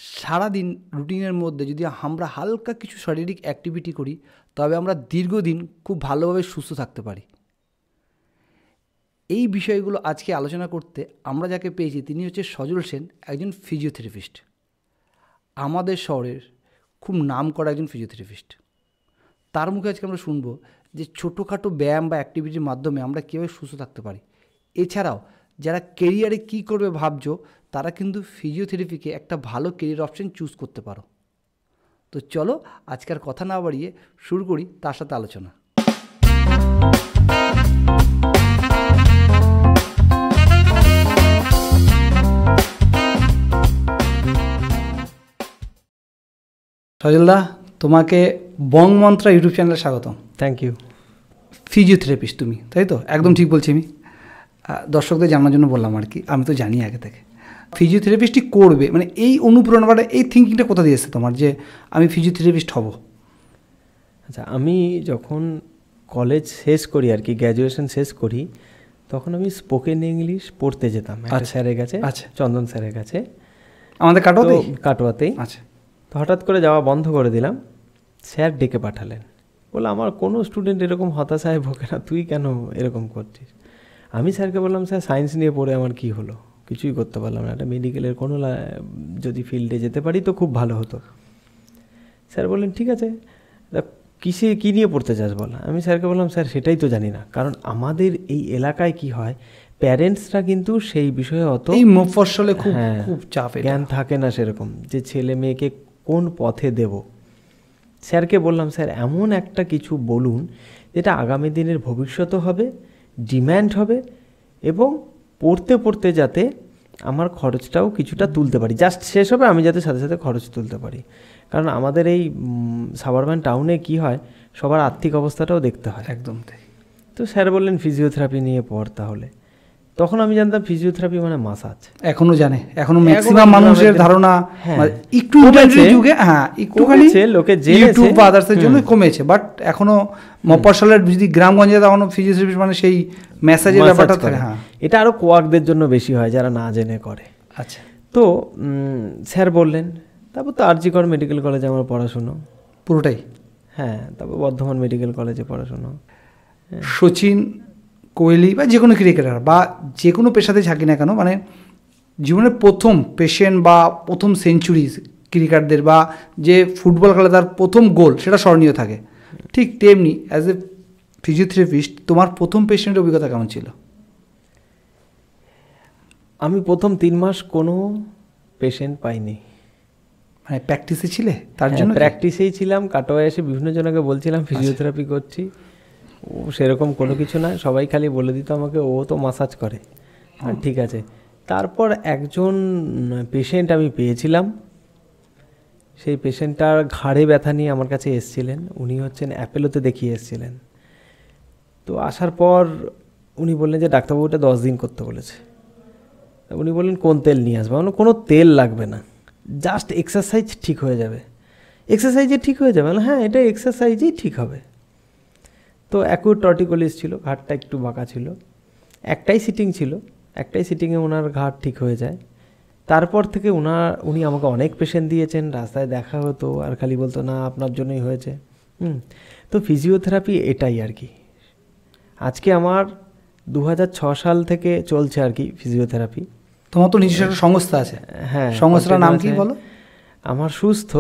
সারাদিন রুটিনের মধ্যে যদি আমরা হালকা কিছু শারীরিক অ্যাক্টিভিটি করি তবে আমরা দীর্ঘদিন খুব ভালোভাবে সুস্থ থাকতে পারি। এই বিষয়গুলো আজকে আলোচনা করতে আমরা যাকে পেয়েছি তিনি হচ্ছে সজল সেন, একজন ফিজিওথেরাপিস্ট, আমাদের শহরের খুব নামকরা একজন ফিজিওথেরাপিস্ট। তার মুখে আজকে আমরা শুনবো যে ছোটোখাটো ব্যায়াম বা অ্যাক্টিভিটির মাধ্যমে আমরা কীভাবে সুস্থ থাকতে পারি। এছাড়াও যারা কেরিয়ারে কী করবে ভাবছো তারা কিন্তু ফিজিওথেরাপিকে একটা ভালো কেরিয়ার অপশন চুজ করতে পারো। তো চলো আজকের কথা না বাড়িয়ে শুরু করি তার সাথে আলোচনা। সজলদা, তোমাকে বং মন্ত্রা ইউটিউব চ্যানেলে স্বাগতম। Thank you. ফিজিওথেরাপিস্ট তুমি, তাই তো? একদম ঠিক বলছি আমি? দর্শকদের জানার জন্য বললাম আর কি, আমি তো জানি আগে থেকে। ফিজিওথেরাপিস্টই করবে মানে এই অনুপ্রেরণাটা, এই থিঙ্কিংটা কোথা দিয়ে এসেছে তোমার যে আমি ফিজিওথেরাপিস্ট হব? আচ্ছা, আমি যখন কলেজ শেষ করি আর কি, গ্র্যাজুয়েশন শেষ করি, তখন আমি স্পোকেন ইংলিশ পড়তে যেতাম একটা স্যারের কাছে। আচ্ছা, চন্দন স্যারের কাছে, আমাদের কাটোয়াতেই। আচ্ছা, তো হঠাৎ করে যাওয়া বন্ধ করে দিলাম। স্যার ডেকে পাঠালেন, বলে আমার কোনো স্টুডেন্ট এরকম হতাশায় ভোগে না, তুই কেন এরকম করছিস? আমি স্যারকে বললাম, স্যার সায়েন্স নিয়ে পড়ে আমার কি হলো, কিছুই করতে পারলাম না, একটা মেডিকেলের কোনো যদি ফিল্ডে যেতে পারি তো খুব ভালো হতো। স্যার বললেন ঠিক আছে, কী নিয়ে পড়তে চাস বল? আমি স্যারকে বললাম, স্যার সেটাই তো জানি না, কারণ আমাদের এই এলাকায় কি হয়, প্যারেন্টসরা কিন্তু সেই বিষয়ে অত মফস্বলে খুব চাপ, জ্ঞান থাকে না সেরকম, যে ছেলে মেয়েকে কোন পথে দেব। স্যারকে বললাম, স্যার এমন একটা কিছু বলুন যেটা আগামী দিনের ভবিষ্যৎও হবে, ডিম্যান্ড হবে, এবং পড়তে পড়তে যাতে আমার খরচটাও কিছুটা তুলতে পারি, জাস্ট শেষ হবে আমি যাতে সাথে সাথে খরচ তুলতে পারি। কারণ আমাদের এই সাবারবান টাউনে কি হয়, সবার আর্থিক অবস্থাটাও দেখতে হয়। একদম তাই। তো স্যার বললেন ফিজিওথেরাপি নিয়ে পড় তাহলে। তখন আমি জানতাম ফিজিওথেরাপি মানে মাসাজ। এখনো জানে, এখনো ম্যাক্সিমাম মানুষের ধারণা একটু যুগে একটুখানি লোকে ইউটিউব বা আদার্সের জন্য কমেছে, বাট এখনো মফস্বলের যদি গ্রামগঞ্জে তখন ফিজিওথেরাপি মানে সেই ম্যাসাজের ব্যাপারটা থাকে। হ্যাঁ, এটা আরো কোয়াকদের জন্য বেশি হয় যারা না জেনে করে। আচ্ছা, তো স্যার বললেন, তারপর তো আরজি কর মেডিকেল কলেজে আমার পড়াশুনো পুরোটাই। হ্যাঁ, তারপর বর্ধমান মেডিকেল কলেজে পড়াশুনো। সচিন, কোহলি বা যে কোনো ক্রিকেটার বা যে কোনো পেশাতে থাকি না কেন, মানে জীবনের প্রথম পেশেন্ট বা প্রথম সেঞ্চুরি ক্রিকেটারদের বা যে ফুটবল খেলে তার প্রথম গোল সেটা স্মরণীয় থাকে। ঠিক তেমনি অ্যাজ এ ফিজিওথেরাপিস্ট তোমার প্রথম পেশেন্টের অভিজ্ঞতা কেমন ছিল? আমি প্রথম 3 মাস কোনো পেশেন্ট পাইনি। মানে প্র্যাকটিসে ছিলে? তার জন্য প্র্যাকটিসেই ছিলাম, কাটোয়ায় এসে বিভিন্ন জনকে বলছিলাম ফিজিওথেরাপি করছি। ও সেরকম কোনো কিছু না, সবাই খালি বলে দিত আমাকে ও তো মাসাজ করে। ঠিক আছে, তারপর একজন পেশেন্ট আমি পেয়েছিলাম। সেই পেশেন্টটার ঘাড়ে ব্যথা নিয়ে আমার কাছে এসেছিলেন। উনি হচ্ছেন অ্যাপেলোতে দেখিয়ে এসেছিলেন। তো আসার পর উনি বললেন যে ডাক্তারবাবুটা 10 দিন করতে বলেছে। উনি বললেন কোন তেল নিয়ে আসবে? মানে কোনো তেল লাগবে না, জাস্ট এক্সারসাইজ ঠিক হয়ে যাবে। এক্সারসাইজে ঠিক হয়ে যাবে? হ্যাঁ, এটা এক্সারসাইজেই ঠিক হবে। তো অ্যাকুট টর্টিকোলিস ছিল, ঘাটটা একটু বাঁকা ছিল, একটাই সিটিং ছিল, একটাই সিটিংয়ে ওনার ঘাট ঠিক হয়ে যায়। তারপর থেকে উনি আমাকে অনেক পেশেন্ট দিয়েছেন, রাস্তায় দেখা হতো আর খালি বলতো না আপনার জন্যই হয়েছে। তো ফিজিওথেরাপি এটাই আর কি। আজকে আমার 2006 সাল থেকে চলছে আর কি ফিজিওথেরাপি। তোমার তো নিজস্ব একটা সংস্থা আছে? হ্যাঁ, সংস্থার নাম কি বলো? আমার সুস্থ।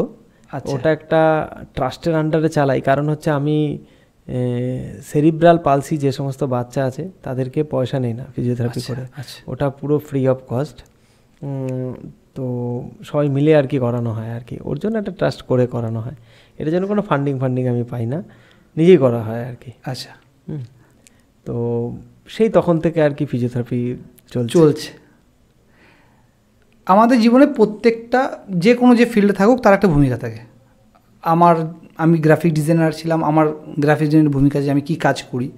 ওটা একটা ট্রাস্টের আন্ডারে চালাই, কারণ হচ্ছে আমি সেরিব্রাল পালসি যে সমস্ত বাচ্চা আছে তাদেরকে পয়সা নেই না ফিজিওথেরাপি করে, ওটা পুরো ফ্রি অফ কস্ট। তো সবাই মিলে আর কি করানো হয় আর কি, ওর জন্য একটা ট্রাস্ট করে করানো হয়। এটার জন্য কোনো ফান্ডিং আমি পাই না, নিজেই করা হয় আর কি। আচ্ছা, তো সেই তখন থেকে আর কি ফিজিওথেরাপি চলছে। আমাদের জীবনে প্রত্যেকটা যে কোনো যে ফিল্ডে থাকুক তার একটা ভূমিকা থাকে। আমি গ্রাফিক ডিজাইনার ছিলাম, আমার গ্রাফিক ডিজাইনের ভূমিকা যে আমি কী কাজ করি।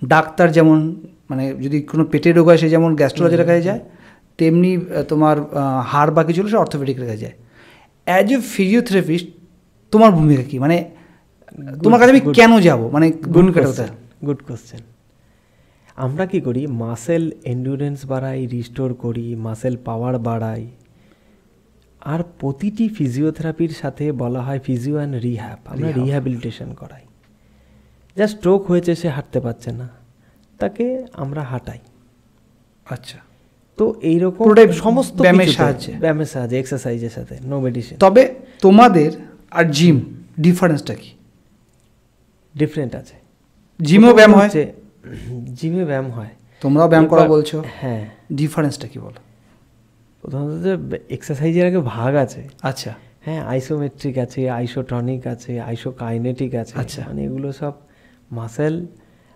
ডাক্তার যেমন মানে যদি কোনো পেটের রোগ হয় সে যেমন গ্যাস্ট্রোলজির কাছে যায়, তেমনি তোমার হাড় বা কিছু হলে সে অর্থোপেডিকের কাছে যায়। অ্যাজ এ ফিজিওথেরাপিস্ট তোমার ভূমিকা কী? মানে তোমার কাছে আমি কেন যাব? মানে ভূমিকাটা কোথায়? Good question. আমরা কি করি, মাসেল এন্ডুরেন্স বাড়াই, রিস্টোর করি, মাসেল পাওয়ার বাড়াই। আর প্রতিটি ফিজিওথেরাপির সাথে বলা হয় ফিজিও অ্যান্ড রিহ্যাব, আমরা রিহ্যাবিলিটেশন করাই। যা স্ট্রোক হয়েছে, সে হাঁটতে পারছে না, তাকে আমরা হাঁটাই। আচ্ছা, তো এইরকম সমস্ত ব্যায়ামের সাহায্যে, এক্সারসাইজের সাথে, নো মেডিসিন। তবে তোমাদের আর জিম ডিফারেন্সটা কি? ডিফারেন্ট আছে। জিমও ব্যায়াম হয়? জিমে ব্যায়াম হয়, তোমরাও ব্যায়াম করা বলছো। হ্যাঁ, ডিফারেন্সটা কি বলো? প্রথমত যে এক্সারসাইজের আগে ভাগ আছে। আচ্ছা, হ্যাঁ, আইসোমেট্রিক আছে, আইসোটনিক আছে, আইসোকাইনেটিক আছে। আচ্ছা, মানে এগুলো সব মাসেল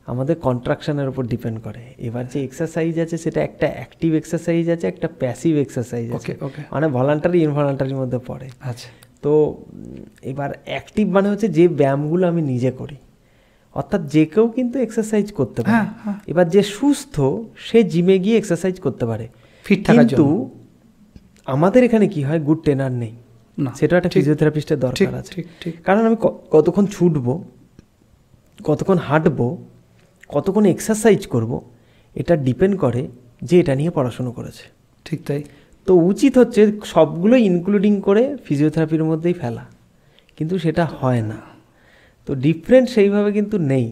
আমাদের কন্ট্রাকশনের উপর ডিপেন্ড করে। এবার যে এক্সারসাইজ আছে সেটা একটা অ্যাক্টিভ এক্সারসাইজ আছে, একটা প্যাসিভ এক্সারসাইজ আছে, মানে ভলান্টারি ইনভলান্টারির মধ্যে পড়ে। আচ্ছা, তো এবার অ্যাক্টিভ মানে হচ্ছে যে ব্যায়ামগুলো আমি নিজে করি, অর্থাৎ যে কেউ কিন্তু এক্সারসাইজ করতে পারে। এবার যে সুস্থ সে জিমে গিয়ে এক্সারসাইজ করতে পারে ফিট থাকার জন্য। কিন্তু আমাদের এখানে কি হয়, গুড ট্রেনার নেই, সেটা একটা ফিজিওথেরাপিস্টের দরকার আছে। কারণ আমি কতক্ষণ ছুটবো, কতক্ষণ হাঁটবো, কতক্ষণ এক্সারসাইজ করব, এটা ডিপেন্ড করে যে এটা নিয়ে পড়াশুনো করেছে। ঠিক তাই। তো উচিত হচ্ছে সবগুলো ইনক্লুডিং করে ফিজিওথেরাপির মধ্যেই ফেলা, কিন্তু সেটা হয় না। তো ডিফারেন্ট সেইভাবে কিন্তু নেই।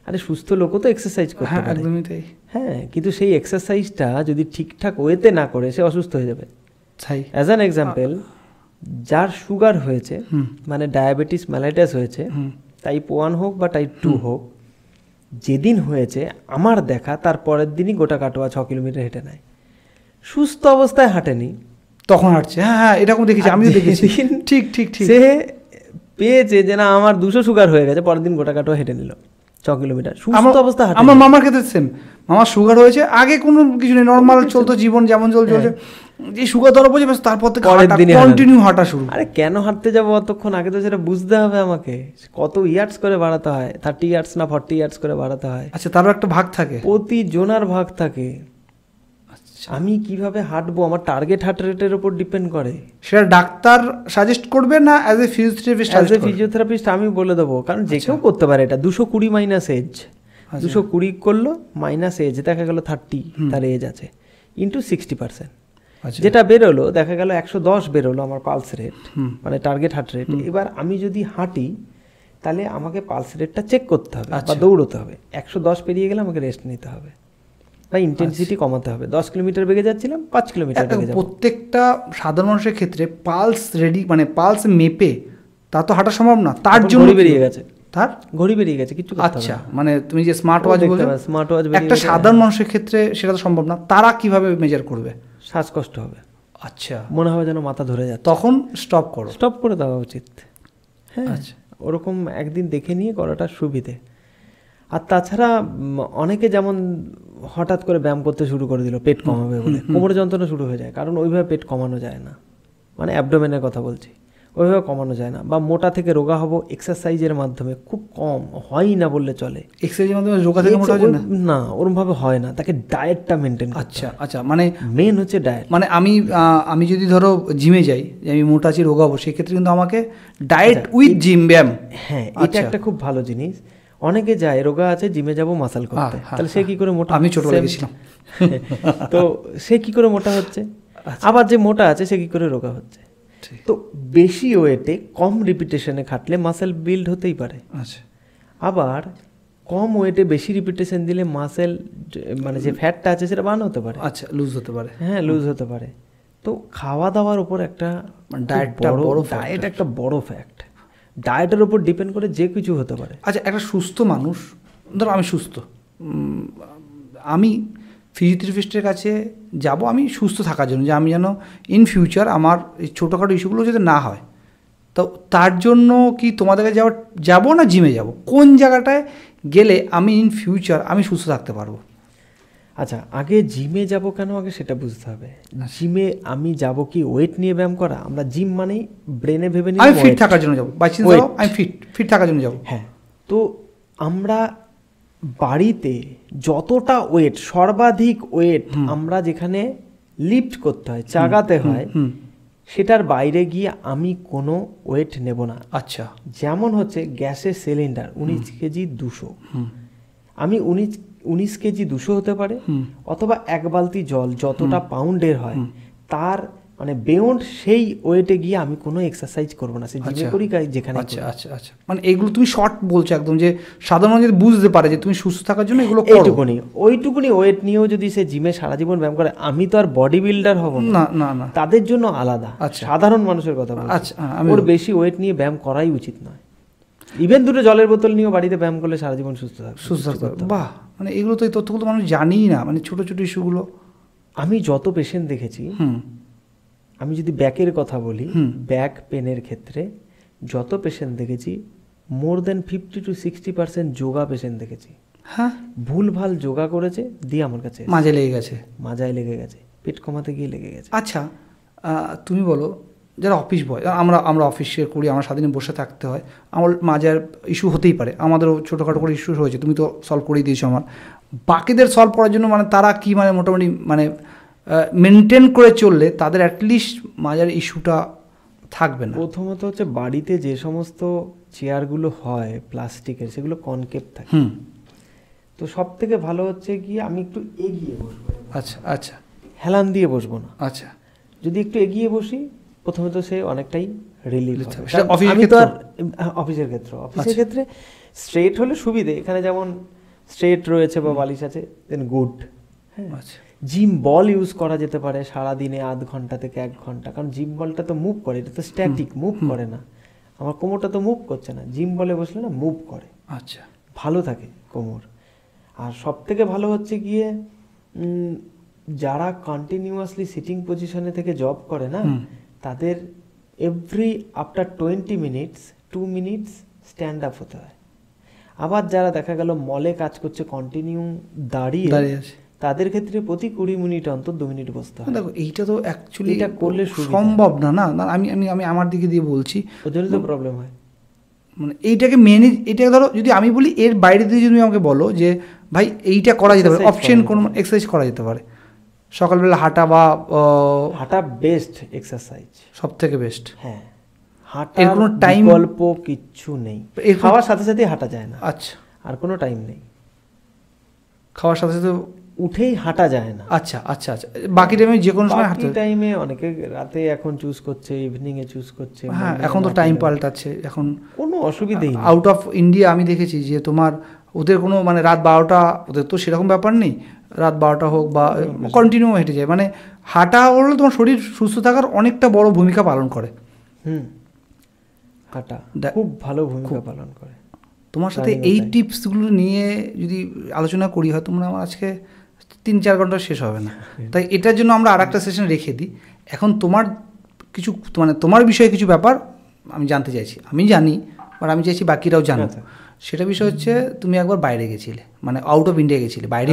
আরে সুস্থ লোকও তো এক্সারসাইজ করতে পারে, একদমই তাই। হ্যাঁ, কিন্তু সেই এক্সারসাইজটা যদি ঠিকঠাক ওয়েতে না করে সে অসুস্থ হয়ে যাবে। অ্যাজ অ্যান এক্সাম্পল, যার সুগার হয়েছে, মানে ডায়াবেটিস মেলাইটাস হয়েছে, টাইপ 1 হোক বা টাইপ 2 হোক, যেদিন হয়েছে আমার দেখা তার পরের দিনই গোটা কাটোয়া 6 কিলোমিটার হেঁটে নেয়। সুস্থ অবস্থায় হাঁটেনি, তখন হাঁটছে। হ্যাঁ, এরকম দেখেছি, আমিও দেখেছি। ঠিক ঠিক ঠিক। সে পেয়েছে যে না আমার 200 সুগার হয়ে গেছে, পরের দিন গোটা কাটোয়া হেঁটে নিল 6 কিলোমিটার সুস্থ অবস্থা হাঁটে। আমার মামার ক্ষেত্রে সেম, মামার সুগার হয়েছে, আগে কোনো কিছু নেই, নর্মাল চলতো জীবন যেমন চলছে, যে সুগার ধরা পড়ছে ব্যাস তারপর থেকে কন্টিনিউ হাঁটা শুরু। আরে কেন হাঁটতে যাবো অতক্ষণ, আগে তো সেটা বুঝতে হবে আমাকে। কত ইয়ার্স করে বাড়াতে হয়, 30 ইয়ার্স না 40 ইয়ার্স করে বাড়াতে হয়। আচ্ছা, তারও একটা ভাগ থাকে, প্রতি জোনার ভাগ থাকে। আমি কিভাবে হাঁটবো আমার টার্গেট হার্ট রেটের উপর ডিপেন্ড করে। সেটা ডাক্তার সাজেস্ট করবে না as a physiotherapist? As a physiotherapist আমি বলে দেবো, কারণ যে কেউ করতে পারে এটা। 220 মাইনাস এজ, 220 করলো মাইনাস এজ, দেখা গেল 30 তার এজ আছে, ইন্টু 60%, যেটা বেরোলো দেখা গেল 110 বেরোলো আমার পালস রেট, মানে টার্গেট হার্ট রেট। এবার আমি যদি হাঁটি তাহলে আমাকে পালস রেটটা চেক করতে হবে বা দৌড়তে হবে। 110 পেরিয়ে গেলে আমাকে রেস্ট নিতে হবে বা ইন্টেন্সিটি কমাতে হবে। 10 কিলোমিটার বেগে যাচ্ছিলাম, 5 কিলোমিটার বেগে যাব। প্রত্যেকটা সাধারণ মানুষের ক্ষেত্রে পালস রেডি, মানে পালস মেপে তা তো হাঁটা সম্ভব না, তার জন্য বেরিয়ে গেছে, তার ঘড়ি বেরিয়ে গেছে কিছু। আচ্ছা, মানে তুমি যে স্মার্ট ওয়াচ বলছো, স্মার্ট ওয়াচ একটা সাধারণ মানুষের ক্ষেত্রে সেটা তো সম্ভব না, তারা কিভাবে মেজার করবে? শ্বাসকষ্ট হবে, আচ্ছা, মনে হবে যেন মাথা ধরে যাচ্ছে, তখন স্টপ করো, স্টপ করে দেওয়া উচিত। হ্যাঁ, আচ্ছা, ওরকম একদিন দেখে নিয়ে করাটা সুবিধে। আর তাছাড়া অনেকে যেমন হঠাৎ করে ব্যায়াম করতে শুরু করে দিল পেট কমাবে বলে, কোমরে যন্ত্রণা শুরু হয়ে যায়, কারণ ওইভাবে পেট কমানো যায় না, মানে অ্যাবডোমেনের কথা বলছি, ওইভাবে কমানো যায় না। বা মোটা থেকে রোগা হবো এক্সারসাইজের মাধ্যমে, খুব কম হয় না বললে চলে। এক্সারসাইজের মাধ্যমে রোগা থেকে মোটা হয় না, ওরমভাবে হয় না, তাকে ডায়েটটা মেনটেন। আচ্ছা আচ্ছা, মানে মেন হচ্ছে ডায়েট। মানে আমি যদি ধরো জিমে যাই, আমি মোটা আছি রোগাবো, সেক্ষেত্রে কিন্তু আমাকে ডায়েট উইথ জিম ব্যায়াম। হ্যাঁ, এটা একটা খুব ভালো জিনিস। অনেকে যায় রোগা আছে জিমে যাবো মাসাল করতে, তাহলে সে কি করে মোটা? আমি ছোটবেলায় গেছিলাম, তো সে কি করে মোটা হচ্ছে? আবার যে মোটা আছে সে কি করে রোগা হচ্ছে? তো বেশি ওয়েটে কম রিপিটেশনে খাটলে মাসেল বিল্ড হতেই পারে। আচ্ছা, আবার কম ওয়েটে বেশি রিপিটেশন দিলে মাসেল, মানে যে ফ্যাটটা আছে সেটা বার্ন হতে পারে। আচ্ছা, লুজ হতে পারে। হ্যাঁ, লুজ হতে পারে। তো খাওয়া দাওয়ার উপর একটা ডায়েট একটা বড় ফ্যাক্ট। ডায়েটের উপর ডিপেন্ড করে যে কিছু হতে পারে। আচ্ছা, একটা সুস্থ মানুষ, ধরো আমি সুস্থ, আমি ফিজিওথেরাপিস্টের কাছে যাব আমি সুস্থ থাকার জন্য, যে আমি যেন ইন ফিউচার আমার এই ছোটোখাটো ইস্যুগুলো যাতে না হয়, তো তার জন্য কি তোমাদের কাছে যাবো না জিমে যাব? কোন জায়গাটায় গেলে আমি ইন ফিউচার আমি সুস্থ থাকতে পারবো? আচ্ছা, আগে জিমে যাব কেন আগে সেটা বুঝতে হবে। জিমে আমি যাব কি ওয়েট নিয়ে ব্যায়াম করা? আমরা জিম মানেই ব্রেনে ভেবে নিই আমি ফিট থাকার জন্য যাবো, বাই চান্স আমি ফিট থাকার জন্য যাবো। হ্যাঁ, তো আমরা বাড়িতে যতটা ওয়েট, সর্বাধিক ওয়েট আমরা যেখানে লিফট করতে হয়, চাগাতে হয়, সেটার বাইরে গিয়ে আমি কোনো ওয়েট নেব না। আচ্ছা, যেমন হচ্ছে গ্যাসের সিলিন্ডার 19 কেজি 200, আমি 19 কেজি 200 হতে পারে, অথবা 1 বালতি জল যতটা পাউন্ডের হয় তার মানে বিয়ন্ড সেই ওয়েটে গিয়ে আমি কোনো এক্সারসাইজ করবো না, সে জিমে করি যেখানে। আচ্ছা আচ্ছা আচ্ছা, মানে এগুলো তুমি শর্ট বলছো একদম, যে সাধারণ মানুষ যদি বুঝতে পারে যে তুমি সুস্থ থাকার জন্য এগুলো করো। ওইটুকুনি ওয়েট নিয়েও যদি সে জিমে সারা জীবন ব্যায়াম করে, আমি তো আর বডি বিল্ডার হব না, না না, তাদের জন্য আলাদা। সাধারণ মানুষের কথা বলছি। আচ্ছা, ওর বেশি ওয়েট নিয়ে ব্যায়াম করাই উচিত নয়। ইভেন দুটো জলের বোতল নিয়েও বাড়িতে ব্যায়াম করলে সারা জীবন সুস্থ থাকবে। বাহ, মানে এগুলো তো এই তথ্যগুলো মানুষ জানিই না, মানে ছোট ছোট ইস্যুগুলো। আমি যত পেশেন্ট দেখেছি, আমি যদি ব্যাকের কথা বলি, ব্যাক পেনের ক্ষেত্রে যত পেশেন্ট দেখেছি, মোর দেন 50 to 60% যোগা পেশেন্ট দেখেছি। হ্যাঁ, ভুলভাল যোগা করেছে, দিয়ে আমার কাছে মাজায় লেগে গেছে, পেট কমাতে গিয়ে লেগে গেছে। আচ্ছা, তুমি বলো, যারা অফিস বয়, আমরা অফিসে করি, আমার সারাদিনে বসে থাকতে হয়, আমার মাজার ইস্যু হতেই পারে, আমাদেরও ছোটোখাটো করে ইস্যু হয়েছে, তুমি তো সলভ করেই দিয়েছো আমার। বাকিদের সলভ করার জন্য মানে তারা কি মানে মোটামুটি মানে মেনটেন করে চললে তাদের অ্যাটলিস্ট মাজার ইস্যুটা থাকবে না? প্রথমত হচ্ছে বাড়িতে যে সমস্ত চেয়ারগুলো হয় প্লাস্টিকের, সেগুলো কনকেভ থাকে। তো সব থেকে ভালো হচ্ছে কি আমি একটু এগিয়ে বসবো। আচ্ছা আচ্ছা, হেলান দিয়ে বসবো না। আচ্ছা, যদি একটু এগিয়ে বসি, প্রথমে তো সে অনেকটাই রিলিফ হবে। অফিসের ক্ষেত্রে স্ট্রেট হলে সুবিধে, এখানে যেমন স্ট্রেট রয়েছে বা বালিশ আছে, দেন গুড। হ্যাঁ, আচ্ছা, জিম বল ইউজ করা যেতে পারে সারাদিনে আধ ঘন্টা থেকে 1 ঘন্টা, কারণ জিম বলটা তো মুভ করে, এটা তো স্ট্যাটিক, মুভ করে না। আমার কোমরটা তো মুভ করছে না, জিম বলে বসলে না মুভ করে। আচ্ছা, ভালো থাকে কোমর। আর সব থেকে ভালো হচ্ছে গিয়ে যারা কন্টিনিউয়াসলি সিটিং পজিশনে থেকে জব করে না, তাদের every after 20 minutes 2 minutes stand up হতে হয়। আবার যারা দেখা গেল মলে কাজ করছে কন্টিনিউ দাঁড়িয়ে, তাদের ক্ষেত্রে প্রতি 20 মিনিট অন্তর 2 মিনিট বসতে হয়। দেখো, এইটা তো অ্যাকচুয়ালি এটা করলে সম্ভব না। না, আমি আমি আমি আমার দিকে দিয়ে বলছি, ওদের তো প্রবলেম হয়। মানে এইটাকে মেনে, এটা ধরো যদি আমি বলি, এর বাইরে দিয়ে যদি আমাকে বলো যে ভাই এইটা করা যেতে পারে, অপশন কোনো এক্সারসাইজ করা যেতে পারে, সকালবেলা হাঁটা বা হাঁটা বেস্ট এক্সারসাইজ, সব থেকে বেস্ট। হ্যাঁ, হাঁটার কোনো টাইম গল্প কিচ্ছু নেই, খাওয়ার সাথে সাথে হাঁটা যায় না। আচ্ছা, আর কোনো টাইম নেই, খাওয়ার সাথে সাথে উঠেই হাঁটা যায় না। আচ্ছা আচ্ছা আচ্ছা, বাকি টাইমে যে কোনো সময় হাঁটতে, টাইমে অনেকে রাতে এখন চুজ করছে, ইভিনিং এ চুজ করছে। হ্যাঁ, এখন তো টাইম পাল্টাচ্ছে, এখন কোনো অসুবিধাই নেই। আউট অফ ইন্ডিয়া আমি দেখেছি যে তোমার ওদের কোনো মানে রাত 12টা, ওদের তো সেরকম ব্যাপার নেই, রাত 12টা হোক বা কন্টিনিউ হেঁটে যায়, মানে হাঁটা হলে তোমার শরীর সুস্থ থাকার অনেকটা বড় ভূমিকা পালন করে। হাঁটা খুব ভালো ভূমিকা পালন করে। তোমার সাথে এই টিপসগুলো নিয়ে যদি আলোচনা করি, হয় তোমরা আমার আজকে 3-4 ঘন্টা শেষ হবে না। তাই এটার জন্য আমরা আরেকটা সেশন রেখে দিই। এখন তোমার কিছু মানে তোমার বিষয়ে কিছু ব্যাপার আমি জানতে চাইছি, আমি জানি, বাট আমি চাইছি বাকিরাও জানো। সেটা বিষয় হচ্ছে, তুমি একবার বাইরে গেছিলে, মানে আউট অফ ইন্ডিয়া গেছিলে, বাইরে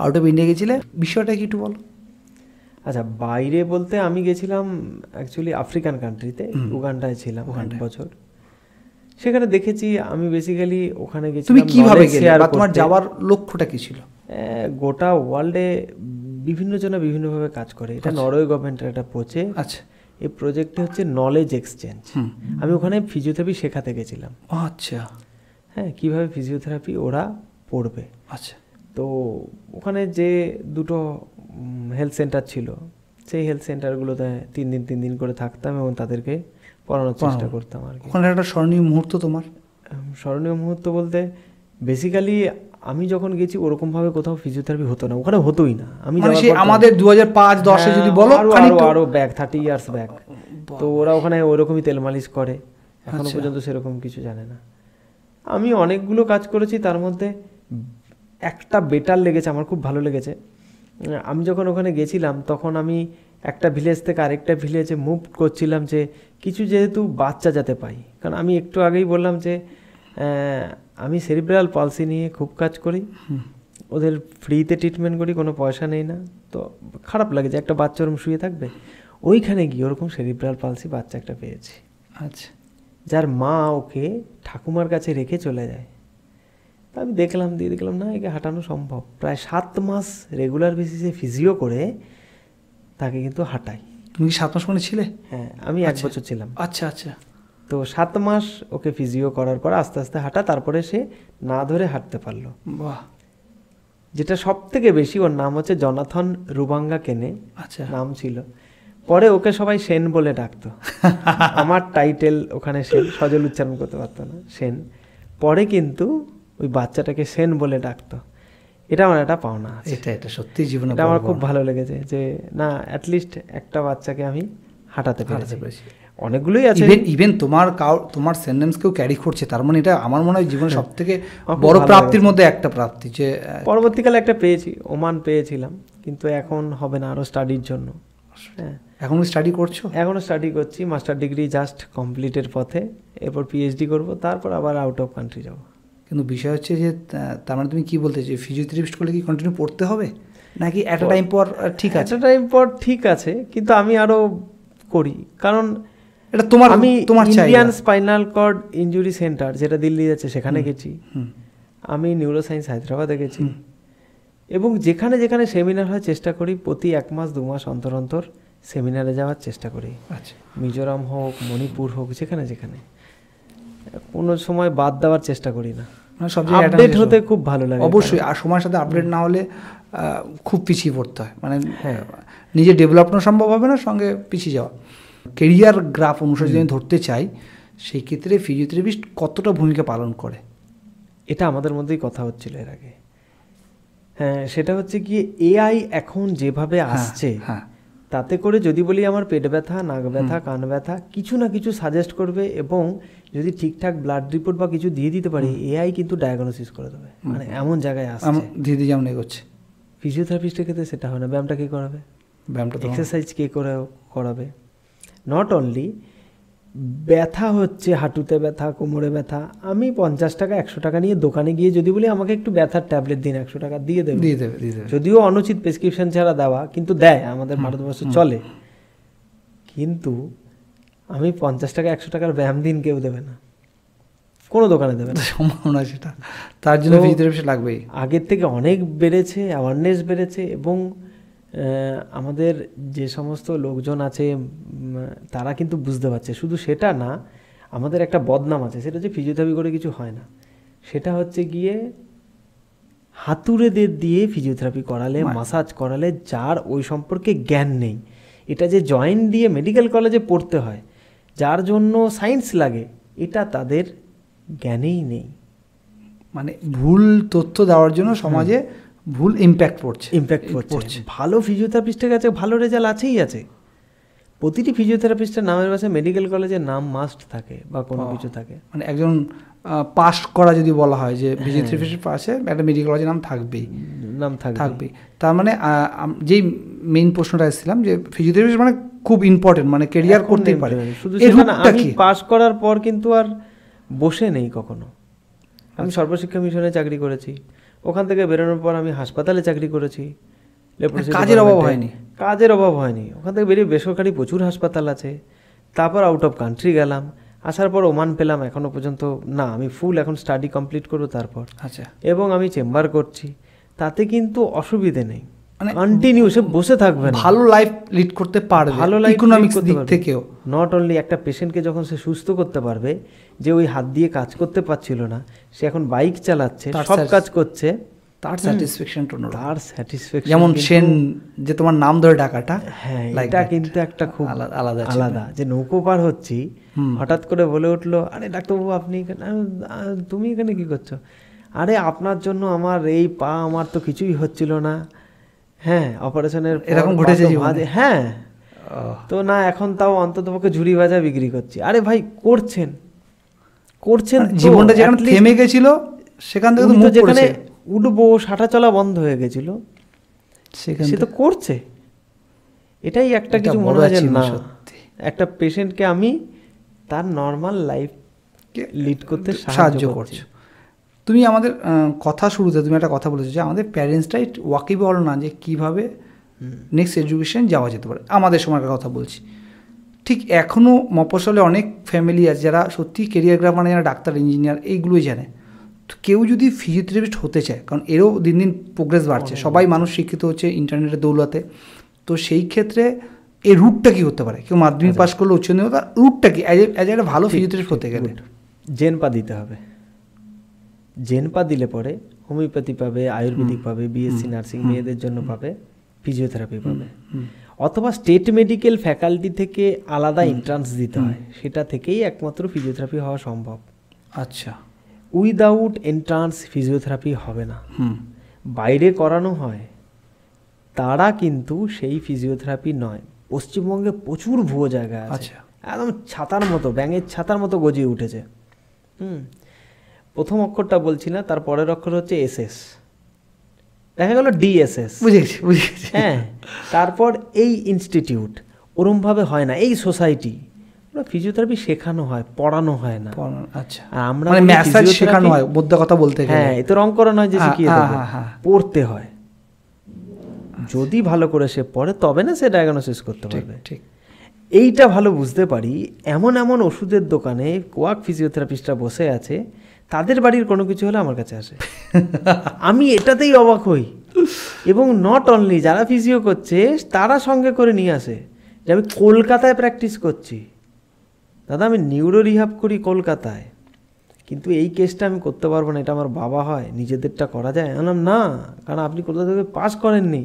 আউট অফ ইন্ডিয়া গেছিলে, বিষয়টা কি একটু বলো। আচ্ছা, বাইরে বলতে আমি গেছিলাম অ্যাকচুয়ালি আফ্রিকান কান্ট্রিতে, উগান্ডায় ছিলাম 1 বছর। সেখানে দেখেছি আমি বেসিক্যালি ওখানে গেছিলাম। তুমি কিভাবে গেলে বা তোমার যাওয়ার লক্ষ্যটা কি ছিল? গোটা ওয়ার্ল্ডে বিভিন্ন জনে বিভিন্নভাবে কাজ করে, এটা নরওয়ে গভর্নমেন্টের একটা প্রজেক্ট। আচ্ছা, এই প্রজেক্টে হচ্ছে নলেজ এক্সচেঞ্জ। আমি ওখানে ফিজিওথেরাপি শেখাতে গেছিলাম। আচ্ছা, হ্যাঁ, কীভাবে ফিজিওথেরাপি ওরা পড়বে। আচ্ছা, তো ওখানে যে দুটো হেলথ সেন্টার ছিল, সেই হেলথ সেন্টারগুলোতে 3 দিন করে থাকতাম এবং তাদেরকে পড়ানোর চেষ্টা করতাম আর কি। ওখানে একটা স্মরণীয় মুহূর্ত তোমার? স্মরণীয় মুহূর্ত বলতে বেসিক্যালি আমি যখন গেছি ওরকমভাবে কোথাও ফিজিওথেরাপি হতো না, ওখানে হতোই না। আমি আমাদের 2005-10 যদি বলো, আরো ব্যাক 30 ইয়ার্স ব্যাক, তো ওরা ওখানে ওরকমই তেল মালিশ করে, এখনো পর্যন্ত সেরকম কিছু জানে না। আমি অনেকগুলো কাজ করেছি, তার মধ্যে একটা বেটার লেগেছে, আমার খুব ভালো লেগেছে। আমি যখন ওখানে গেছিলাম তখন আমি একটা ভিলেজ থেকে আরেকটা ভিলেজে মুভ করছিলাম, যে কিছু যেহেতু বাচ্চা যাতে পাই, কারণ আমি একটু আগেই বললাম যে আমি সেরিব্রাল পলসি নিয়ে খুব কাজ করি, ওদের ফ্রিতে ট্রিটমেন্ট করি, কোনো পয়সা নেই না। তো খারাপ লাগে যে একটা বাচ্চা ওরকম শুয়ে থাকবে, ওইখানে গিয়ে ওরকম সেরিব্রাল পলসি বাচ্চা একটা পেয়েছি। আচ্ছা, যার মা ওকে ঠাকুমার কাছে রেখে চলে যায়। তা আমি দেখলাম না, একে হাঁটানো সম্ভব। প্রায় 7 মাস রেগুলার বেসিসে ফিজিও করে তাকে কিন্তু হাঁটাই। তুমি কি 7 মাস মানে ছিলে? হ্যাঁ, আমি 1 বছর ছিলাম। আচ্ছা আচ্ছা, তো 7 মাস ওকে ফিজিও করার পর আস্তে আস্তে হাঁটা, তারপরে সে না ধরে হাঁটতে পারলো। বাহ। যেটা সব থেকে বেশি, ওর নাম হচ্ছে জনাথন রুবাঙ্গা কেনে, আচ্ছা, নাম ছিল। পরে ওকে সবাই সেন বলে ডাকতো। আমার টাইটেল ওখানে সেন, সজল উচ্চারণ করতে পারতো না, সেন। পরে কিন্তু ওই বাচ্চাটাকে সেন বলে ডাকতো। এটা আমার একটা পাওনা আছে, এটা সত্যি জীবনে এটা আমার খুব ভালো লেগেছে যে না অ্যাটলিস্ট একটা বাচ্চাকে আমি হাঁটাতে পেরেছি। অনেকগুলোই আছে, ইভেন তোমার সেন্টেন্স কেউ ক্যারি করছে, তার মানে এটা আমার মনে হয় জীবনের সব থেকে বড় প্রাপ্তির মধ্যে একটা প্রাপ্তি। যে পরবর্তীকালে একটা পেয়েছি, ওমান পেয়েছিলাম, কিন্তু এখন হবে না, আরও স্টাডির জন্য। হ্যাঁ, এখনো স্টাডি করছো? এখনও স্টাডি করছি, মাস্টার ডিগ্রি জাস্ট কমপ্লিটের পথে, এরপর পিএইচডি করব, তারপর আবার আউট অফ কান্ট্রি যাব। কিন্তু বিষয় হচ্ছে যে তার মানে তুমি কি বলতে চাই, ফিজিওথেরাপিস্ট করলে কি কন্টিনিউ পড়তে হবে, নাকি একটা টাইম পর ঠিক আছে? একটা টাইম পর ঠিক আছে, কিন্তু আমি আরও করি, কারণ এটা আমি তোমার Indian spinal cord injury centre যেটা দিল্লি আছে সেখানে গেছি, আমি নিউরোসায়েন্স হায়দ্রাবাদে গেছি, এবং যেখানে যেখানে সেমিনার হয় চেষ্টা করি প্রতি 1 মাস 2 মাস অন্তর অন্তর সেমিনারে যাওয়ার চেষ্টা করি। আচ্ছা, মিজোরাম হোক, মণিপুর হোক, যেখানে যেখানে, কোনো সময় বাদ দেওয়ার চেষ্টা করি না। আপডেট হতে খুব ভালো লাগে অবশ্যই, আর সময়ের সাথে আপডেট না হলে খুব পিছিয়ে পড়তে হয়, মানে নিজে ডেভেলপও সম্ভব হবে না, সঙ্গে পিছিয়ে যাওয়া। কেরিয়ার গ্রাফ অনুসারে যদি ধরতে চাই, সেই ক্ষেত্রে ফিজিওথেরাপিস্ট কতটা ভূমিকা পালন করে? এটা আমাদের মধ্যেই কথা হচ্ছিল এর আগে। হ্যাঁ, সেটা হচ্ছে কি, এআই এখন যেভাবে আসছে, তাতে করে যদি বলি আমার পেট ব্যথা, নাক ব্যথা, কান ব্যথা, কিছু না কিছু সাজেস্ট করবে, এবং যদি ঠিকঠাক ব্লাড রিপোর্ট বা কিছু দিয়ে দিতে পারি, এআই কিন্তু ডায়াগনোসিস করে দেবে, মানে এমন জায়গায় আসছে। ধীরে যেমন এগোচ্ছে। ফিজিওথেরাপিস্টের ক্ষেত্রে সেটা হয় না। ব্যায়ামটা কে করাবে? ব্যায়ামটা এক্সারসাইজ কে করাবে? নট অনলি ব্যথা হচ্ছে, হাঁটুতে ব্যথা, কোমরে ব্যথা, আমি 50 টাকা 100 টাকা নিয়ে দোকানে গিয়ে যদি বলি আমাকে একটু ব্যথার ট্যাবলেট দিন, 100 টাকা দিয়ে দেবে। যদিও অনুচিত প্রেসক্রিপশন ছাড়া দেওয়া, কিন্তু দেয়, আমাদের ভারতবর্ষে চলে। কিন্তু আমি 50 টাকা 100 টাকার ব্যায়াম দিন কেউ দেবে না, কোনো দোকানে দেবে না, সম্ভাবনা সেটা। তার জন্য ফিজিওথেরাপিস্ট লাগবেই। আগের থেকে অনেক বেড়েছে, অ্যাওয়ারনেস বেড়েছে, এবং আমাদের যে সমস্ত লোকজন আছে তারা কিন্তু বুঝতে পারছে। শুধু সেটা না, আমাদের একটা বদনাম আছে, সেটা হচ্ছে ফিজিওথেরাপি করে কিছু হয় না। সেটা হচ্ছে গিয়ে হাতুড়েদের দিয়ে ফিজিওথেরাপি করালে, মাসাজ করালে, যার ওই সম্পর্কে জ্ঞান নেই। এটা যে জয়েন্ট দিয়ে মেডিকেল কলেজে পড়তে হয়, যার জন্য সায়েন্স লাগে, এটা তাদের জ্ঞানেই নেই। মানে ভুল তথ্য দেওয়ার জন্য সমাজে ভুল ইম্প্যাক্ট পড়ছে। ভালো ফিজিওথেরাপিস্টের কাছে ভালো রেজাল্ট আছেই আছে। প্রতিটি ফিজিওথেরাপিস্টের নামের পাশে মেডিকেল কলেজের নাম মাস্ট থাকে বা কোনো কিছু থাকে। মানে একজন পাস করা যদি বলা হয় যে ফিজিওথেরাপিস্টের পাশে একটা মেডিকেল কলেজের নাম থাকবেই। তার মানে যেই মেইন প্রশ্নটা এসেছিলাম যে ফিজিওথেরাপিস্ট মানে খুব ইম্পর্টেন্ট, মানে কেরিয়ার করতেই পারে। শুধু সেখানে আমি পাস করার পর কিন্তু আর বসে নেই কখনো। আমি সর্বশিক্ষা মিশনে চাকরি করেছি, ওখান থেকে বেরোনোর পর আমি হাসপাতালে চাকরি করেছি, কাজের অভাব হয়নি। ওখান থেকে বেরিয়ে বেসরকারি প্রচুর হাসপাতাল আছে। তারপর আউট অফ কান্ট্রি গেলাম, আসার পর ওমান পেলাম, এখনো পর্যন্ত না, আমি ফুল এখন স্টাডি কমপ্লিট করবো তারপর। আচ্ছা, এবং আমি চেম্বার করছি, তাতে কিন্তু অসুবিধে নেই, মানে কন্টিনিউ সে বসে থাকবে না, ভালো লাইফ লিড করতে পারবে, ভালো লাইফ ইকোনমিক্স দিক থেকেও। নট অনলি একটা পেশেন্টকে যখন সে সুস্থ করতে পারবে, যে ওই হাত দিয়ে কাজ করতে পারছিল না, সে এখন বাইক চালাচ্ছে, সব কাজ করছে, তার স্যাটিসফ্যাকশন যেমন সেন যে তোমার নাম ধরে ডাকাটা, হ্যাঁ, এটা কিন্তু একটা খুব আলাদা। যে নৌকো পার হচ্ছি, হঠাৎ করে বলে উঠলো, আরে ডাক্তারবাবু আপনি তুমি এখানে কি করছো? আরে আপনার জন্য আমার এই পা, আমার তো কিছুই হচ্ছিল না, হ্যাঁ, অপারেশনের এরকম ঘটেছে। হ্যাঁ, তো না, এখন তাও অন্তত পক্ষে ঝুড়ি ভাজা বিক্রি করছি। আরে ভাই, করছেন, জীবনটা যেখানে থেমে গেছিল সেখান থেকে তো যেখানে উঠবো, হাঁটা চলা বন্ধ হয়ে গেছিল, সে তো করছে। এটাই একটা কিছু মনে হয় যে না, একটা পেশেন্টকে আমি তার নর্মাল লাইফ লিড করতে সাহায্য করছি। তুমি আমাদের কথা শুরুতে তুমি একটা কথা বলেছো যে আমাদের প্যারেন্টসটাই ওয়াকিবল না যে কীভাবে নেক্সট এডুকেশন যাওয়া যেতে পারে। আমাদের সময়কার কথা বলছি, ঠিক এখনও মফস্বলে অনেক ফ্যামিলি আছে যারা সত্যি কেরিয়ার গ্রাফ মানে যারা ডাক্তার, ইঞ্জিনিয়ার এইগুলোই জানে। তো কেউ যদি ফিজিওথেরাপিস্ট হতে চায়, কারণ এরও দিন দিন প্রোগ্রেস বাড়ছে, সবাই মানুষ শিক্ষিত হচ্ছে ইন্টারনেটের দৌলতে, তো সেই ক্ষেত্রে এই রুটটা কী হতে পারে? কেউ মাধ্যমিক পাস করলে উচ্চ মাধ্যমিক, তার রুটটা কি অ্যাজ একটা ভালো ফিজিওথেরাপিস্ট হতে গেলে? জেনপা দিতে হবে। জেনপা দিলে পরে হোমিওপ্যাথি পাবে, আয়ুর্বেদিক পাবে, বিএসসি নার্সিং মেয়েদের জন্য পাবে, ফিজিওথেরাপি পাবে। অথবা স্টেট মেডিকেল ফ্যাকাল্টি থেকে আলাদা এন্ট্রান্স দিতে হয়, সেটা থেকেই একমাত্র ফিজিওথেরাপি হওয়া সম্ভব। আচ্ছা, উইদাউট এন্ট্রান্স ফিজিওথেরাপি হবে না। বাইরে করানো হয়, তারা কিন্তু সেই ফিজিওথেরাপি নয়। পশ্চিমবঙ্গে প্রচুর ভুয়ো জায়গা আছে, আচ্ছা, একদম ছাতার মতো, ব্যাঙের ছাতার মতো গজিয়ে উঠেছে। প্রথম অক্ষরটা বলছি না, তার পরের অক্ষর হচ্ছে এসএস, দেখা গেল ডিএসএস, বুঝেছি বুঝেছি। হ্যাঁ, তারপর এই ইনস্টিটিউট, ওরমভাবে হয় না। এই সোসাইটি, ফিজিওথেরাপি শেখানো হয়, পড়ানো হয় না। আচ্ছা, আর আমরা মানে ম্যাসাজ শেখানো হয়, মোদ্দা কথা বলতে গেলে। হ্যাঁ, এতে রং করানো হয় যে শিখিয়ে দেবো, পড়তে হয়। যদি ভালো করে সে পড়ে তবে না সে ডায়াগনোসিস করতে পারবে। ঠিক, এইটা ভালো বুঝতে পারি। এমন এমন ওষুধের দোকানে কোয়াক ফিজিওথেরাপিস্টরা বসে আছে, তাদের বাড়ির কোনো কিছু হলে আমার কাছে আসে। আমি এটাতেই অবাক হই। এবং নট অনলি যারা ফিজিও করছে তারা সঙ্গে করে নিয়ে আসে যে আমি কলকাতায় প্র্যাকটিস করছি, দাদা আমি নিউরো রিহাব করি কলকাতায়, কিন্তু এই কেসটা আমি করতে পারবো না, এটা আমার বাবা হয়, নিজেদেরটা করা যায়? বললাম না, কারণ আপনি কলকাতা থেকে পাস করেননি।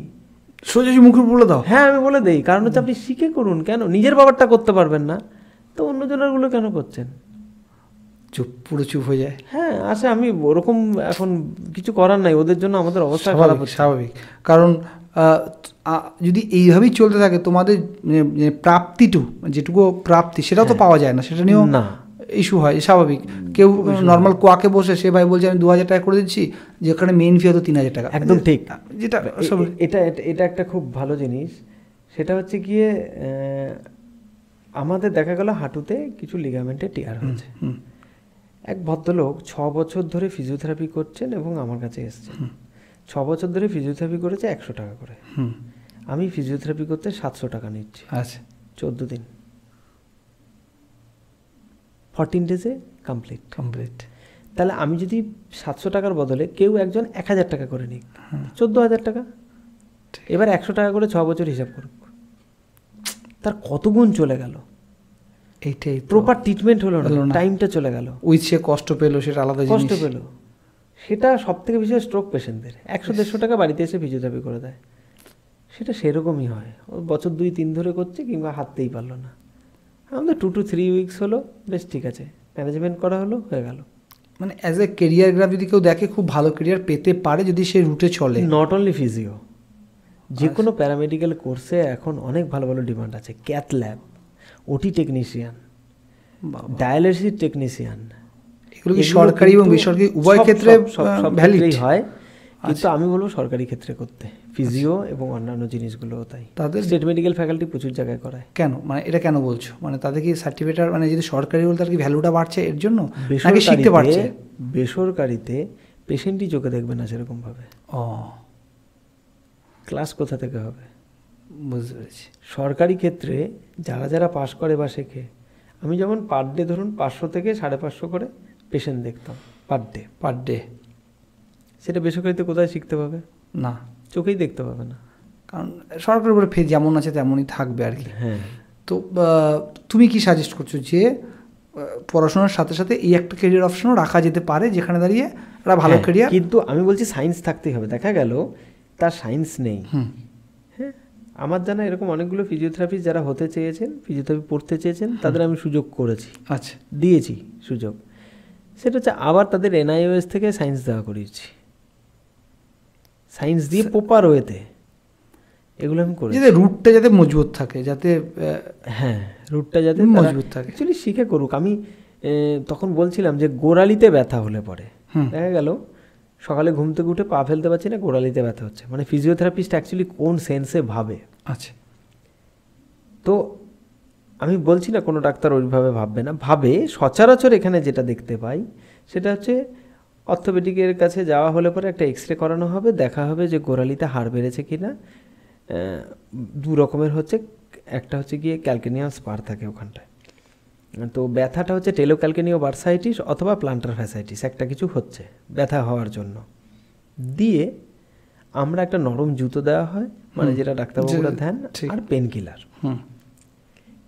সোজা মুখে বলে দাও। হ্যাঁ, আমি বলে দেই, কারণ হচ্ছে আপনি শিখে করুন। কেন নিজের বাবারটা করতে পারবেন না, তো অন্যজনেরগুলো কেন করছেন? চুপ, পুরো চুপ হয়ে যায়। হ্যাঁ, আসে আমি ওরকম এখন কিছু করার নাই, ওদের জন্য আমাদের অবস্থা খারাপ হচ্ছে। স্বাভাবিক, কারণ যদি এইভাবেই চলতে থাকে তোমাদের যেটুকু প্রাপ্তি সেটাও তো পাওয়া যায় না, সেটা নিয়েও না ইস্যু হয়। স্বাভাবিক, কেউ নর্মাল কোয়াকে বসে সে ভাই বলছে আমি 2000 টাকা করে দিচ্ছি, যেখানে মেইন ফি হতো 3000 টাকা। একদম ঠিক, যেটা এটা একটা খুব ভালো জিনিস। সেটা হচ্ছে গিয়ে আমাদের দেখা গেল হাঁটুতে কিছু লিগামেন্টে টিয়ার হয়েছে। এক ভদ্রলোক 6 বছর ধরে ফিজিওথেরাপি করছেন এবং আমার কাছে এসছেন। 6 বছর ধরে ফিজিওথেরাপি করেছে 100 টাকা করে। আমি ফিজিওথেরাপি করতে 700 টাকা নিচ্ছি। আচ্ছা, 14 দিন, 14 ডেজে কমপ্লিট। তাহলে আমি যদি 700 টাকার বদলে কেউ একজন 1000 টাকা করে নিক, 14,000 টাকা। এবার 100 টাকা করে 6 বছর হিসাব করুক, তার কত গুণ চলে গেল। এইটাই প্রপার ট্রিটমেন্ট হলো না, টাইমটা চলে গেল। সে কষ্ট পেলো, সেটা আলাদা জিনিস। কষ্ট পেলো, সেটা সব থেকে বেশি স্ট্রোক পেশেন্টদের। 100-150 টাকা বাড়িতে এসে ফিজিওথেরাপি করে দেয়, সেটা সেরকমই হয়। ও বছর 2-3 ধরে করছে, কিংবা হাঁটতেই পারলো না। আমাদের 2 to 3 উইকস হলো, বেশ ঠিক আছে, ম্যানেজমেন্ট করা হলো, হয়ে গেল। মানে অ্যাজ এ কেরিয়ার গ্রাফ যদি কেউ দেখে, খুব ভালো কেরিয়ার পেতে পারে যদি সে রুটে চলে। নট অনলি ফিজিও, যে কোনো প্যারামেডিক্যাল কোর্সে এখন অনেক ভালো ভালো ডিমান্ড আছে। ক্যাথ ল্যাব, ওটি টেকনিশিয়ান, ডায়ালিসিস টেকনিশিয়ান, এগুলো কি সরকারি এবং বেসরকারি উভয় ক্ষেত্রে ভ্যালিড হয়? কিন্তু আমি বলবো সরকারি ক্ষেত্রে করতে, ফিজিও এবং অন্যান্য জিনিসগুলো তাই। তাদের স্টেট মেডিকেল ফ্যাকাল্টি প্রচুর জায়গায় করায়। কেন, মানে এটা কেন বলছো? মানে তাদের কি সার্টিফিকেট, মানে যদি সরকারি হল তার কি ভ্যালুটা বাড়ছে এর জন্য, নাকি শিখতে পারছে? বেসরকারিতে পেশেন্টই চোখে দেখবে না সেরকমভাবে। ক্লাস কোথা থেকে হবে? বুঝতে পেরেছি। সরকারি ক্ষেত্রে যারা যারা পাস করে বা শেখে, আমি যেমন পার ডে ধরুন 500 থেকে 550 করে পেশেন্ট দেখতাম পার ডে। সেটা বেসরকারিতে কোথায় শিখতে পাবে? না, চোখেই দেখতে পাবে না, কারণ সরকারের উপরে ফি যেমন আছে তেমনই থাকবে আর কি। হ্যাঁ, তো তুমি কি সাজেস্ট করছো যে পড়াশোনার সাথে সাথে এই একটা ক্যারিয়ার অপশনও রাখা যেতে পারে, যেখানে দাঁড়িয়ে একটা ভালো ক্যারিয়ার? কিন্তু আমি বলছি সায়েন্স থাকতেই হবে। দেখা গেল তার সায়েন্স নেই। হ্যাঁ, আমার জানা এরকম অনেকগুলো ফিজিওথেরাপিস্ট যারা হতে চেয়েছেন, ফিজিওথেরাপি পড়তে চেয়েছেন, তাদের আমি সুযোগ করেছি। আচ্ছা, দিয়েছি সুযোগ। সেটা হচ্ছে আবার তাদের NIOS থেকে সায়েন্স দেওয়া করিয়েছি, সায়েন্স দিয়ে প্রপার ওয়েতে এগুলো আমি করেছি। যাতে রুটটা যাতে মজবুত থাকে, যাতে রুটটা যাতে মজবুত থাকে, অ্যাকচুয়ালি শিখে করুক। আমি তখন বলছিলাম যে গোড়ালিতে ব্যথা হলে পরে দেখা গেল সকালে ঘুম থেকে উঠে পা ফেলতে পারছি না, গোড়ালিতে ব্যথা হচ্ছে, মানে ফিজিওথেরাপিস্ট অ্যাকচুয়ালি কোন সেন্সে ভাবে। আচ্ছা, তো আমি বলছি না কোনো ডাক্তার ওইভাবে ভাববে না, ভাবে। সচরাচর এখানে যেটা দেখতে পাই সেটা হচ্ছে অর্থোপেডিকের কাছে যাওয়া হলে পরে একটা এক্সরে করানো হবে, দেখা হবে যে গোড়ালিতে হাড় বেড়েছে কিনা। 2 রকমের হচ্ছে, একটা হচ্ছে গিয়ে ক্যালকেনিয়াম স্পার থাকে ওখানটায়, তো ব্যথাটা হচ্ছে টেলোক্যালকেনিও বার্সাইটিস অথবা প্লান্টার ফ্যাসাইটিস, একটা কিছু হচ্ছে ব্যথা হওয়ার জন্য। দিয়ে আমরা একটা নরম জুতো দেওয়া হয়, মানে যেটা ডাক্তারবাবুরা দেন, আর পেন কিলার।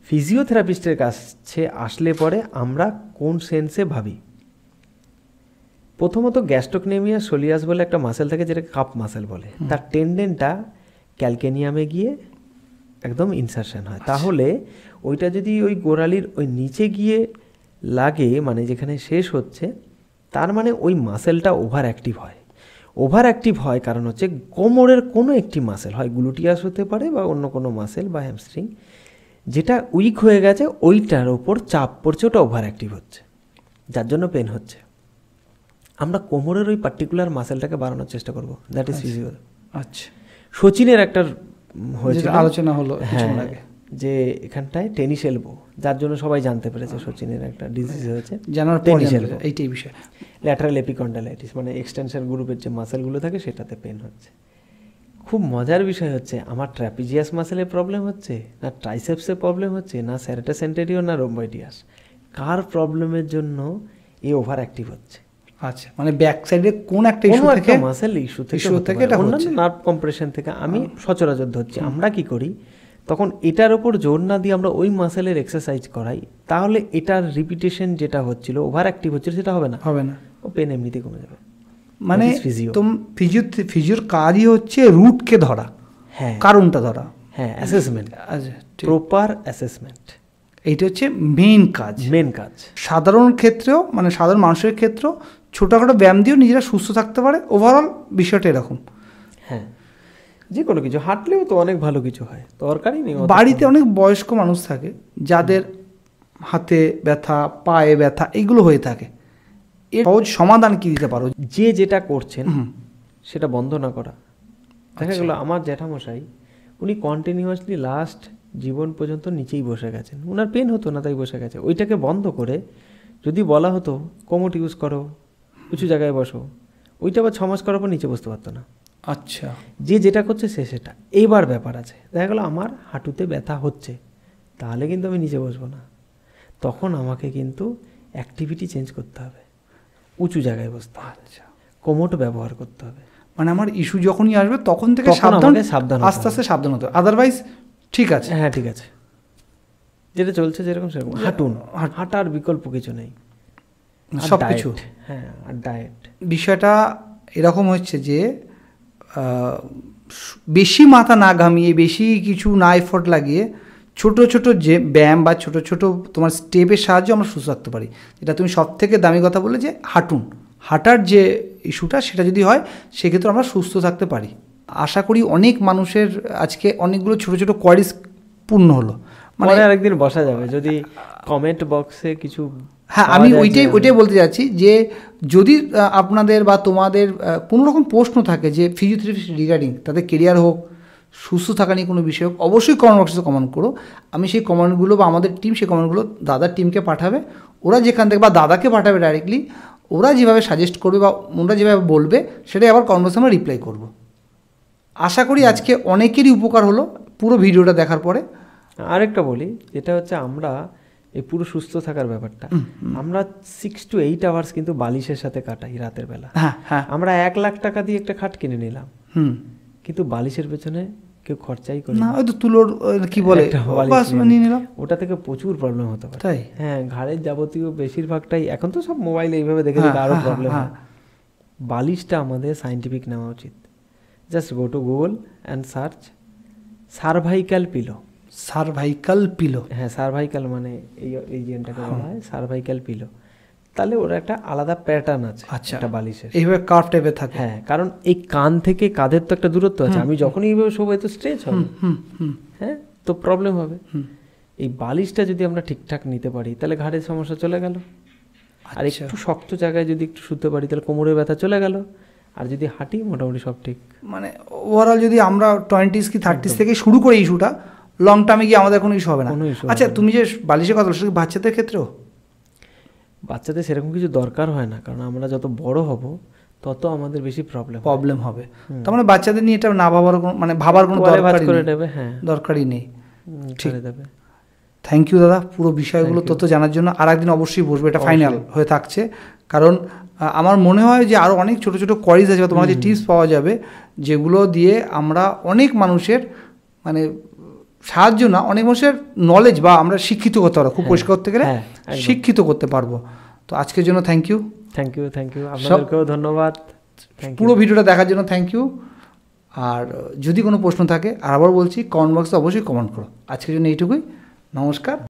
ফিজিওথেরাপিস্টের কাছে আসলে পরে আমরা কোন সেন্সে ভাবি? প্রথমত গ্যাস্ট্রোকনেমিয়া সোলিয়াস বলে একটা মাসেল থাকে, যেটা কাপ মাসেল বলে, তার টেন্ডেনটা ক্যালকেনিয়ামে গিয়ে একদম ইনসারশন হয়। তাহলে ওইটা যদি ওই গোড়ালির ওই নিচে গিয়ে লাগে, মানে যেখানে শেষ হচ্ছে, তার মানে ওই মাসেলটা ওভার অ্যাক্টিভ হয়। ওভার অ্যাক্টিভ হয় কারণ হচ্ছে কোমরের কোনো একটি মাসেল, হয় গ্লুটিয়াস হতে পারে বা অন্য কোনো মাসেল বা হ্যামস্ট্রিং, যেটা উইক হয়ে গেছে ওইটার ওপর চাপ পড়ছে, ওটা ওভার অ্যাক্টিভ হচ্ছে, যার জন্য পেন হচ্ছে। আমরা কোমরের ওই পার্টিকুলার মাসেলটাকে বাড়ানোর চেষ্টা করব, দ্যাট ইজ ফিজিক্যাল। আচ্ছা, সচিনের একটা হয়েছিল আলোচনা হলো কিছুক্ষণ হ্যাঁ, আগে, যে এখানটায় টেনিস এলবো, যার জন্য সবাই জানতে পেরেছে সচিনের একটা ডিজিজ হয়েছে জানার টেনিস এলবো, এইটাই বিষয়, ল্যাটারাল এপিকন্ডালাইটিস, মানে এক্সটেনশন গ্রুপের যে মাসেলগুলো থাকে সেটাতে পেন হচ্ছে। খুব মজার বিষয় হচ্ছে, আমার ট্র্যাপিজিয়াস মাসেলে প্রবলেম হচ্ছে না, ট্রাইসেপসে প্রবলেম হচ্ছে না, স্যারেটাস এন্টেরিয়র না রোম্বয়েডিয়াস, কার প্রবলেমের জন্য এই ওভার অ্যাক্টিভ হচ্ছে? আচ্ছা, মানে ব্যাক সাইডে কোন একটা ইস্যু থেকে, মাসেল ইস্যু থেকে এটা অন্যান্য হচ্ছে নার্ভ কম্প্রেশন থেকে আমি সচরাচর ধরছি। আমরা কি করি তখন, এটার ওপর জোর না দিয়ে আমরা ওই মাসেলের এক্সারসাইজ করাই, তাহলে এটার রিপিটেশন যেটা হচ্ছিল, ওভার অ্যাক্টিভ হচ্ছিল, সেটা হবে না, ও পেন এমনিতে কমে যাবে। মানে ফিজিওর কাজই হচ্ছে রুটকে ধরা, হ্যাঁ, কারণটা ধরা, হ্যাঁ, অ্যাসেসমেন্ট, প্রপার অ্যাসেসমেন্ট, এইটা হচ্ছে মেইন কাজ। সাধারণ ক্ষেত্রেও, মানে সাধারণ মানুষের ক্ষেত্রেও ছোটোখাটো ব্যায়াম দিয়েও নিজেরা সুস্থ থাকতে পারে। ওভারঅল বিষয়টা এরকম। হ্যাঁ, যে কোনো কিছু হাঁটলেও তো অনেক ভালো কিছু হয়, দরকারই নেই। বাড়িতে অনেক বয়স্ক মানুষ থাকে যাদের হাতে ব্যথা, পায়ে ব্যথা, এগুলো হয়ে থাকে, এর সহজ সমাধান কি দিতে পারো? যে যেটা করছেন সেটা বন্ধ না করা। দেখা গেলো আমার জ্যাঠামশাই, উনি কন্টিনিউয়াসলি লাস্ট জীবন পর্যন্ত নিচেই বসে গেছেন, ওনার পেন হতো না তাই বসে গেছে। ওইটাকে বন্ধ করে যদি বলা হতো কোমোট ইউজ করো, উঁচু জায়গায় বসো, ওইটা আবার 6 মাস করার পর নিচে বসতে পারতো না। আচ্ছা, যে যেটা করছে সে সেটা। এইবার ব্যাপার আছে, দেখা গেলো আমার হাঁটুতে ব্যথা হচ্ছে, তাহলে কিন্তু আমি নিচে বসবো না, তখন আমাকে কিন্তু অ্যাক্টিভিটি চেঞ্জ করতে হবে, উঁচু জায়গায় বসতে হবে, আচ্ছা, কোমোট ব্যবহার করতে হবে। মানে আমার ইস্যু যখনই আসবে তখন থেকে সাবধান, আস্তে আস্তে সাবধান হতে হবে, আদারওয়াইজ ঠিক আছে। হ্যাঁ, ঠিক আছে, যেটা চলছে যেরকম সেরকম হাঁটুন, হাঁটার বিকল্প কিছু নেই, সব কিছু। হ্যাঁ, আর ডায়েট। বিষয়টা এরকম হচ্ছে যে বেশি মাথা না ঘামিয়ে, বেশি কিছু না এফোর্ট লাগিয়ে, ছোট ছোট যে ব্যায়াম বা ছোট ছোট তোমার স্টেপের সাহায্যে আমরা সুস্থ থাকতে পারি। যেটা তুমি সব থেকে দামি কথা বললে যে হাঁটার যে ইস্যুটা, সেটা যদি হয় সেক্ষেত্রে আমরা সুস্থ থাকতে পারি। আশা করি অনেক মানুষের আজকে অনেকগুলো ছোট ছোট কোয়ারিজ পূর্ণ হলো। মানে আরেকদিন বসা যাবে যদি কমেন্ট বক্সে কিছু। হ্যাঁ, আমি ওইটাই বলতে যাচ্ছি যে যদি আপনাদের বা তোমাদের কোনো রকম প্রশ্ন থাকে যে ফিজিওথেরাপিস্ট রিগার্ডিং তাদের কেরিয়ার হোক, সুস্থ থাকা নিয়ে কোনো বিষয় হোক, অবশ্যই কমেন্ট বক্সে কমেন্ট করো। আমি সেই কমেন্টগুলো বা আমাদের টিম সেই কমেন্টগুলো দাদার টিমকে পাঠাবে, ওরা যেখান থেকে, বা দাদাকে পাঠাবে ডাইরেক্টলি, ওরা যেভাবে সাজেস্ট করবে বা ওরা যেভাবে বলবে সেটাই আবার কমেন্ট বক্সে আমরা রিপ্লাই করব। আশা করি আজকে অনেকেরই উপকার হলো পুরো ভিডিওটা দেখার পরে। আরেকটা বলি, যেটা হচ্ছে আমরা এই পুরো সুস্থ থাকার ব্যাপারটা, আমরা 6 to 8 আওয়ার্স কিন্তু বালিশের সাথে কাটাই রাতের বেলা। আমরা 1 লাখ টাকা দিয়ে একটা খাট কিনে নিলাম, কিন্তু বালিশের পেছনে কেউ খরচাই করে না, হয়তো তুলোর কি বলে নিয়ে নিলাম, ওটা থেকে প্রচুর প্রবলেম হতে পারে। তাই হ্যাঁ, ঘাড়ের যাবতীয় বেশিরভাগটাই এখন তো সব মোবাইলে এইভাবে দেখে দিলে আরও প্রবলেম হয়। বালিশটা আমাদের সায়েন্টিফিক নেওয়া উচিত। Just go to Google and search cervical pillow. হ্যাঁ, সার্ভাইকাল মানে এই জেনটাকে বলা হয় সার্ভাইকাল পিলো। তাহলে ওর একটা আলাদা প্যাটার্ন আছে, আচ্ছা, একটা বালিশের এইভাবে কার্ভ টাইপের থাকে। হ্যাঁ, কারণ এই কান থেকে কাঁধের তো একটা দূরত্ব আছে, আমি যখনই এইভাবে শোবো তো স্ট্রেচ হবে, হ্যাঁ, তো প্রবলেম হবে। এই বালিশটা যদি আমরা ঠিকঠাক নিতে পারি তাহলে ঘাড়ের সমস্যা চলে গেল, আর একটু শক্ত জায়গায় যদি একটু শুতে পারি তাহলে কোমরের ব্যথা চলে গেল, আর যদি হাঁটি মোটামুটি সব ঠিক। মানে ওভারঅল যদি আমরা 20s কি 30s থেকে শুরু করে ইস্যুটা, লং টার্মে গিয়ে আমাদের কোনো ইস্যু হবে না। আচ্ছা, তুমি যে বালিশের কথা বলছো, বাচ্চাদের ক্ষেত্রেও? বাচ্চাদের সেরকম কিছু দরকার হয় না, কারণ আমরা যত বড় হব তত আমাদের বেশি প্রবলেম হবে। তার মানে বাচ্চাদের নিয়ে এটা না ভাবার কোনো, মানে ভাবার কোনো দরকারই নেই। ঠিক দেবে। থ্যাংক ইউ দাদা পুরো বিষয়গুলো তথ্য জানার জন্য। আর একদিন অবশ্যই বসবে, এটা ফাইনাল হয়ে থাকছে, কারণ আমার মনে হয় যে আরও অনেক ছোটো ছোটো কোয়ারিজ আছে বা তোমার যে টিপস পাওয়া যাবে, যেগুলো দিয়ে আমরা অনেক মানুষের মানে সাহায্য না, অনেক মানুষের নলেজ বা আমরা শিক্ষিত করতে পারবো, খুব পরিষ্কার করতে গেলে শিক্ষিত করতে পারবো। তো আজকের জন্য থ্যাংক ইউ। আপনাদেরকেও ধন্যবাদ। পুরো ভিডিওটা দেখার জন্য থ্যাংক ইউ। আর যদি কোনো প্রশ্ন থাকে আর আবার বলছি কমেন্ট বক্সে অবশ্যই কমেন্ট করো। আজকের জন্য এইটুকুই, নমস্কার।